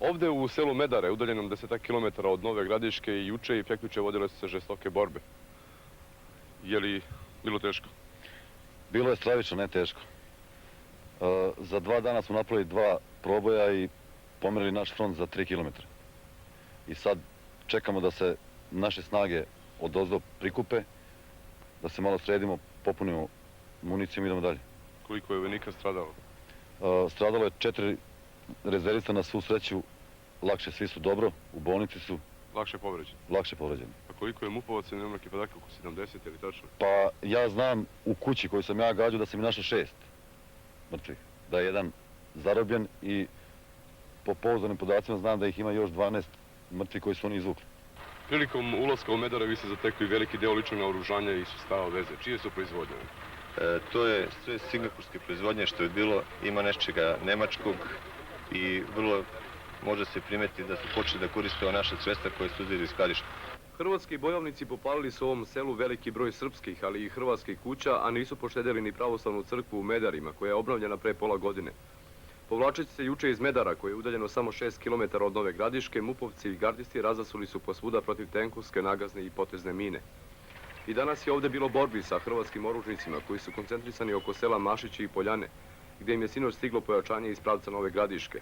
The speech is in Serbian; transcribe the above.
Ovde u selu Medare, udaljenom 10 km od Nove Gradiške, i juče i prekjuče vodile su se žestoke borbe. Je li bilo teško? Bilo je stravično, ne teško. Za 2 dana smo napravili 2 proboja i pomerili naš front za 3 km. I sad čekamo da se naše snage odozdo prikupe, da se malo sredimo, popunimo municijom i idemo dalje. Koliko je vojnika stradalo? Stradalo je 4 rezervista, na svu sreću lakše, svi su dobro, u bolnici su. Lakše povređeni? Lakše povređeni. A koliko je mupovaca i nemrake podataka, oko 70 ili tačno? Pa ja znam u kući koju sam ja gađao da sam i našao 6 mrtvih. Da je jedan zarobljen i po pouzdanim podacima znam da ih ima još 12 mrtvih koji su oni izvukli. Prilikom ulaska u Medare vi ste zatekli veliki deo ličnog naoružanja i sredstava veze. Čije su proizvodnje? To je sve singapurske proizvodnje što je bilo, ima nečega nemačkog i vrlo može se primetiti da su počeli da koriste naša sredstva koje su uzeli iz skladišta. Hrvatski bojovnici popalili su u ovom selu veliki broj srpskih, ali i hrvatskih kuća, a nisu poštedjeli ni pravoslavnu crkvu u Medarima, koja je obnovljena pre pola godine. Povlačeći se juče iz Medara, koje je udaljeno samo 6 km od Nove Gradiške, mupovci i gardisti razasuli su posvuda protiv tenkovske, nagazne i potezne mine. I danas je ovde bilo borbi sa hrvatskim oružnicima koji su koncentrisani oko sela Mašići i Poljane, gdje im je sinoć stiglo pojačanje iz pravca Nove Gradiške.